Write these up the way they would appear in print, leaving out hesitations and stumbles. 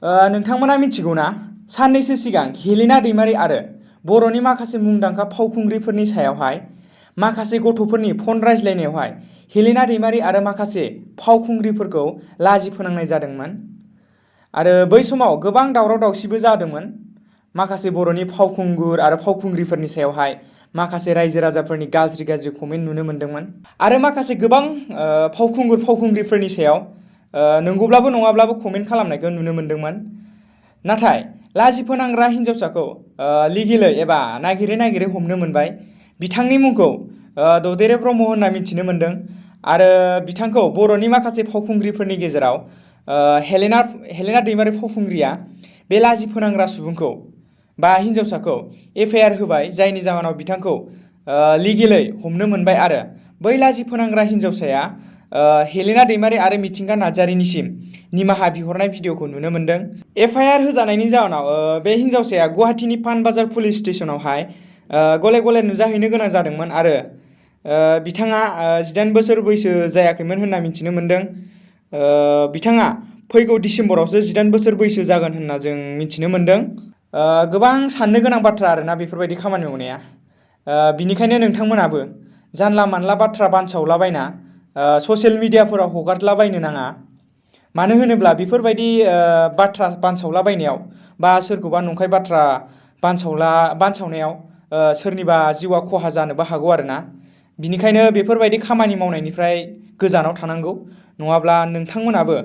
नोंथांमोना मिथिगौना साननैसो सिगां हेलेना दैमारि आरो बर'नि माखासे मुंदांखा फावखुंग्रिफोरनि सायावहाय माखासे गथ'फोरनि फन रायज्लायनायावहाय हेलेना दैमारि आरो माखासे फावखुंग्रिफोरखौ लाजि फोनांनाय जादोंमोन आरो बै समाव गोबां दावराव दावसिबो जादोंमोन। माखासे बर'नि फावखुंगुर आरो फावखुंग्रिफोरनि सायावहाय माखासे रायजो राजाफोरनि गाज्रि कमेन्ट नुनो मोन्दोंमोन आरो माखासे गोबां फावखुंग्रिफोरनि सायाव नंगौब्लाबो नङाब्लाबो कमेन्ट खालामनायखौ नुनो मोन्दोंमोन। नाथाय लाजि फोनांग्रा हिन्जावसाखौ लिगेलै एबा नागिरै हमनो मोनबाय। बिथांनि मुंखौ ददेरे ब्रह्म होनना मिथिनो मोन्दों आरो बिथांखौ बर'नि माखासे फावखुंग्रिफोरनि गेजेराव हेलेना दैमारि फावखुंग्रिया बे लाजि फोनांग्रा सुबुंखौ बा हिन्जावसाखौ FIR होबाय, जायनि जाहोनाव बिथांखौ लिगेलै हमनो मोनबाय आरो बै लाजि फोनांग्रा हिन्जावसाया हेलेना दैमारि आरो मिथिंगा नार्जारिनिसिम निमाहा बिहरनाय भिडिअखौ नुनो मोन्दों। FIR होजानायनि जाहोनाव बे हिन्जावसाया गुवाहाटीनि पानबाजार पुलिस स्टेसनावहाय गले नुजाहैनो गोनां जादोंमोन आरो बिथाङा 18 बोसोर बैसो जायाखैमोन होनना मिथिनो मोन्दों। बिथाङा फैगौ डिसेम्बरावसो 18 बोसोर बैसो जागोन होनना जों मिथिनो मोन्दों। गोबां साननो गोनां बाथ्रा आरोना बेफोरबायदि खामानि मावनाया। बिनिखायनो नोंथांमोनाबो जानला मानला बाथ्रा बानसावलाबायना ससियेल मिडियाफोराव हगारलाबायनो नाङा। मानो होनोब्ला बेफोरबायदि बाथ्रा बानसावलाबायनायाव बा सोरखौबा नंखाय बाथ्रा बानसावनायाव सोरनिबा जिउआ खहा जानोबो हागौ आरोना। बिनिखायनो बेफोरबायदि खामानि मावनायनिफ्राय गोजानाव थानांगौ, नङाब्ला नोंथांमोनाबो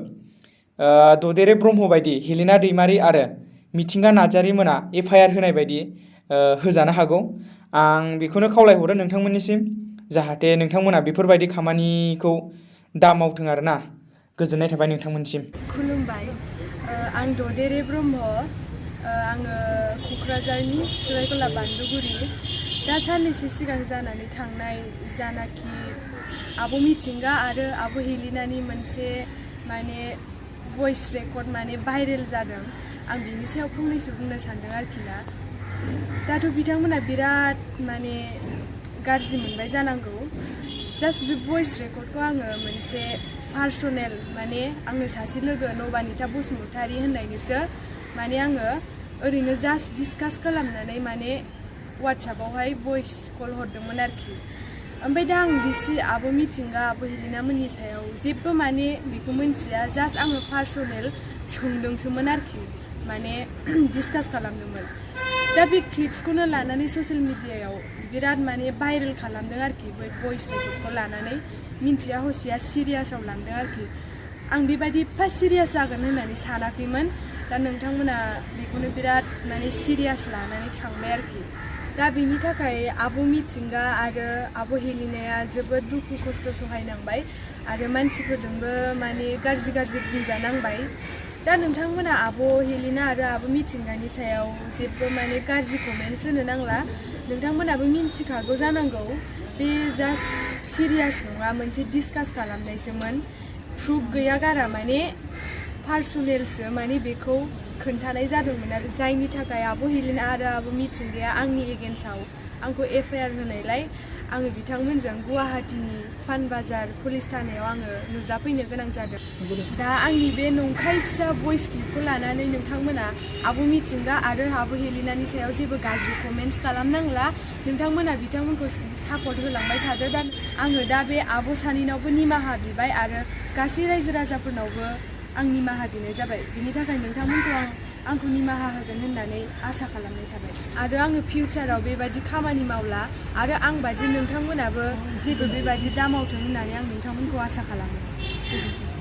ददेरे ब्रह्म बायदि हेलेना दैमारि आरो मिथिंगा नार्जारि मोना FIR होनाय बायदि होजानो हागौ। आं बेखौनो खावलायहरो नोंथांमोननिसिम, जाहाथे नोंथांमोना बेफोरबायदि खामानिखौ दा मावथों आरोना। गोजोननाय थाबाय नोंथांमोननिसिम। खुलुमबाय, आं ददेरे ब्रह्म, आङो क'क्राझारनि सरायकला बान्दुगुरि। दा साननैसो सिगां जानानै थांनाय जानाखि आब' मिथिंगा आरो आब' हेलिनानि मोनसे भइस रेकर्ड भाइरेल जादों, आं बिनि सायाव फंनैसो बुंनो सानदों आरोखि ना। दाथ' बिथांमोना बिराद गाज्रि मोनबाय जानांगौ। जास्ट बे भइस रेकर्डखौ आङो मोनसे पार्सनेल आङो सासे लोगो नबानिता बसुमतारी होननायनिसो आङो ओरैनो जास्ट डिसकास खालामनानै वाट्सएपआवहाय भइस कल हरदोंमोन आरोखि। ओमफ्राय दा आं बिसि आब' मिथिंगा आब' हेलिना मोननि सायाव जेबो बेखौ मिन्थिया, जास्ट आङो पार्सनेल सोंदोंसोमोन आरोखि, डिसकास खालामदोंमोन। दा बे क्लिप्सखौनो लानानै ससियेल मिडियायाव बिराद भाइरेल खालामदों आरोखि। बै भइस रेकर्डखौ लानानै मिन्थिया हसिया सिरियासआव लांदों आरोखि। आं बेबायदि एफा सिरियास जागोन होननानै सानाखैमोन। दा नोंथांमोना बेखौनो बिराद सिरियास लानानै थांबाय आरोखि। दा बेनि थाखाय आब' मिथिंगा आरो आब' हेलिनाया जोबोद दुखु खस्थ' सहायनांबाय आरो मानसिफोरजोंबो गाज्रि बुंजानांबाय। दा नोंथांमोना आब' हेलिना आरो आब' मिथिंगानि सायाव जेबो गाज्रि कमेन्ट्स होनो नांला। नोंथांमोनाबो मिन्थिखागौ जानांगौ बे जास्ट सिरियास नङा, मोनसे डिसकास खालामनायसोमोन। प्रुफ गैया गारा पार्सनेलसो बेखौ खोन्थानाय जादोंमोन आरो जायनि थाखाय आब' हेलिना आरो आब' मिथिंगाया आंनि एगेन्स्टआव आंखौ FIR होनायलाय आङो बिथांमोनजों गुवाहाटीनि पानबाजार पुलिस थानायाव आङो नुजाफैनो गोनां जादों। दा आंनि बे नंखाय फिसा भइस क्लिपखौ लानानै नोंथांमोना आब' मिथिंगा आरो आब' हेलिनानि सायाव जेबो गाज्रि कमेन्ट्स खालामनांला। नोंथांमोना बिथांमोनखौ सापर्ट होलांबाय थादो। दा आङो बे आब' सानैनावबो निमाहा बिबाय आरो गासै रायजो राजाफोरनावबो आं निमाहा बिनाय जाबाय। बिनि थाखाय नोंथांमोनखौ आंखौ निमाहा होगोन होननानै आसा खालामनाय थाबाय आरो आङो फिउचाराव बेबायदि खामानि मावला आरो आं बादि नोंथांमोनाबो जेबो बेबायदि दा मावथों होननानै आं नोंथांमोनखौ आसा खालामो। गोजोन्थों।